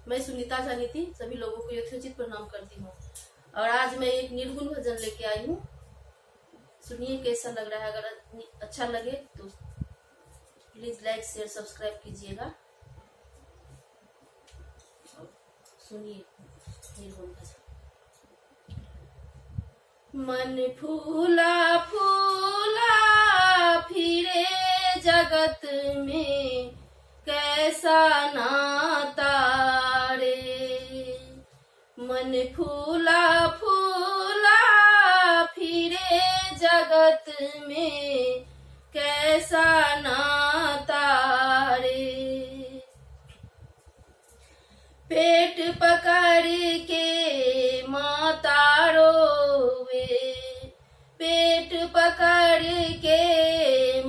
मैं सुनीता जानीती सभी लोगों को यथोचित प्रणाम करती हूँ। और आज मैं एक निर्गुण भजन लेके आई हूँ। सुनिए कैसा लग रहा है। अगर अच्छा लगे तो प्लीज लाइक शेयर सब्सक्राइब कीजिएगा। सुनिए निर्गुण भजन। मन फूला फूला फिरे जगत में कैसा नाता रे। मन फूला फूला फिरे जगत में कैसा नाता रे। पेट पकड़ के माता रोवे, पेट पकड़ के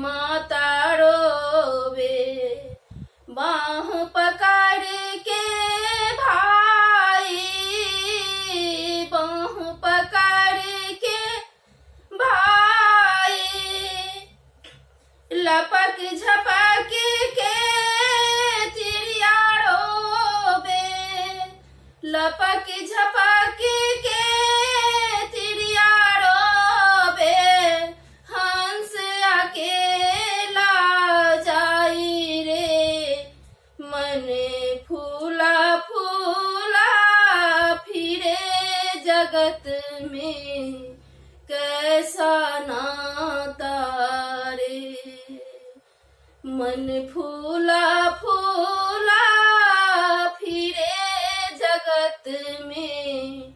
माता रोवे, बाह पकड़ के भाई, बाह पकड़ के भाई, लपक झपक के चिड़िया रोवे, लपक झपक के चिड़िया रोवे, हंस अकेला जाई रे। मन फूला फूला फिरे जगत में कैसा नाता रे। मन फूला फूला फिरे जगत में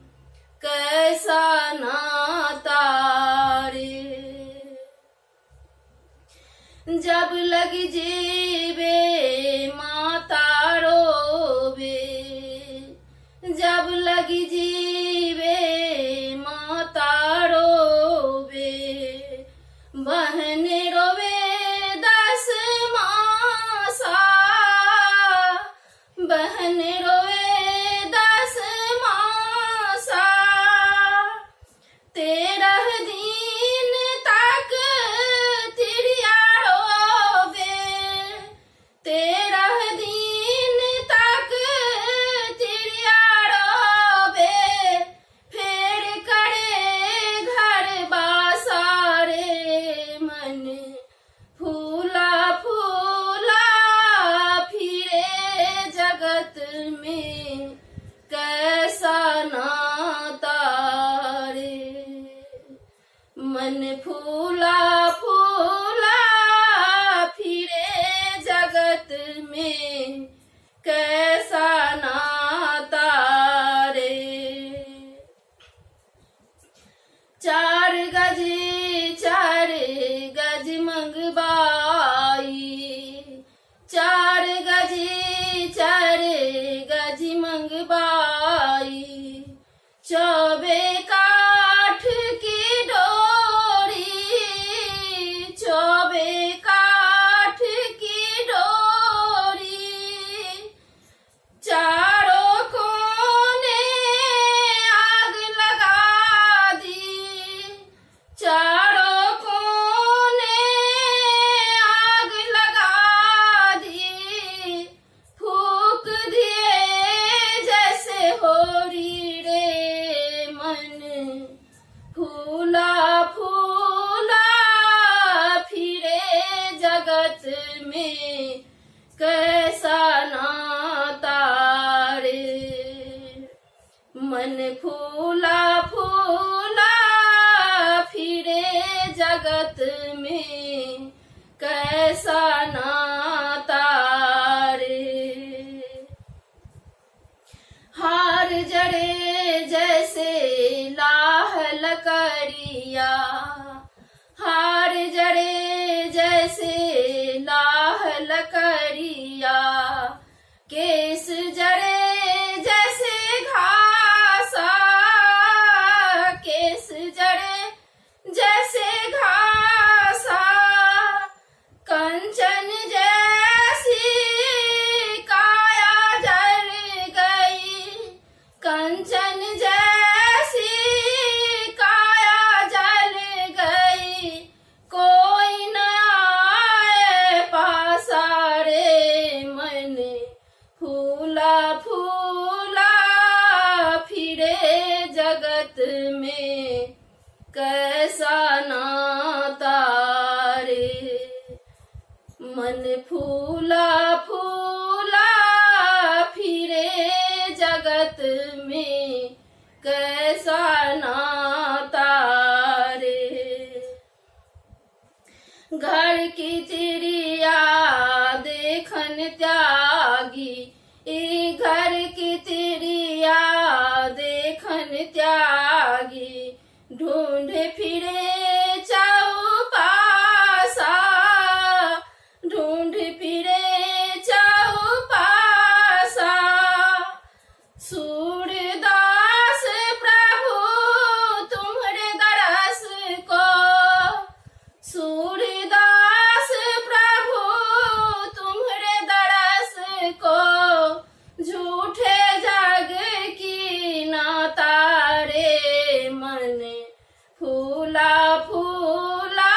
कैसा नाता रे। जब लग जीवे माता रोवे, जब लग जीवे माता रोवे, बहन रोवे 10 मासा, बहन रोवे 10 मासा, 13 दिन तक चिड़िया रोवे, 13 दिन तक चिड़िया रोवे, फिर करे घर बासा रे। मन फूला फूला फिरे जगत में कैसा नाता रे। मन फूला फूला फिरे जगत में कैसा नाता रे। 4 गज 4 गज मंगवाई, 4 गज 4 गज मंगवाई, 24 काठ की डोरी, 24 काठ की डोरी, चारों कोने आग लगा दी, चारों कोने आग लगा दी, फूक दिए जैसे होरी रे। मन फूला फूला फिरे जगत में कैसा नाता रे। मन फूला फूला फिरे जगत में कैसा नाता रे। हार जड़े जैसे लाह लकड़िया, हार जड़े जैसे लाह लकड़िया, केस जड़े जैसे घासा, केस जड़े जैसे घासा, कंचन जैसी काया जल गई, कंचन जैसी काया जल गई, कोई न आए पासा रे। मन फूला फूला फूला फिरे जगत में कैसा नाता रे। घर की चिड़िया देखन त्यागी, घर की चिड़िया देखन त्यागी, ढूंढ फिरे चौपासा, ढूंढ फिरे चौपासा। सूरदास प्रभु तुम्हारे दरस को, सूरदास प्रभु तुम्हारे दरस को, झूठे जग की नाता रे। मन फूला फूला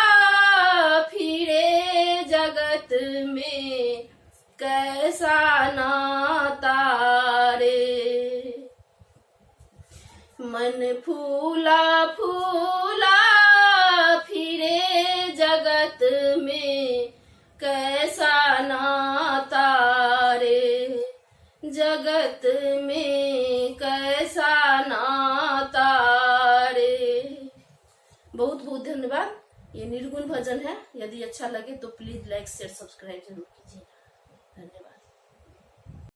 फिरे जगत में कैसा नाता रे। मन फूला फूला फिरे जगत में कैसा नाता रे, जगत में कैसा नाता रे। बहुत बहुत धन्यवाद। ये निर्गुण भजन है। यदि अच्छा लगे तो प्लीज लाइक शेयर सब्सक्राइब जरूर कीजिए। धन्यवाद।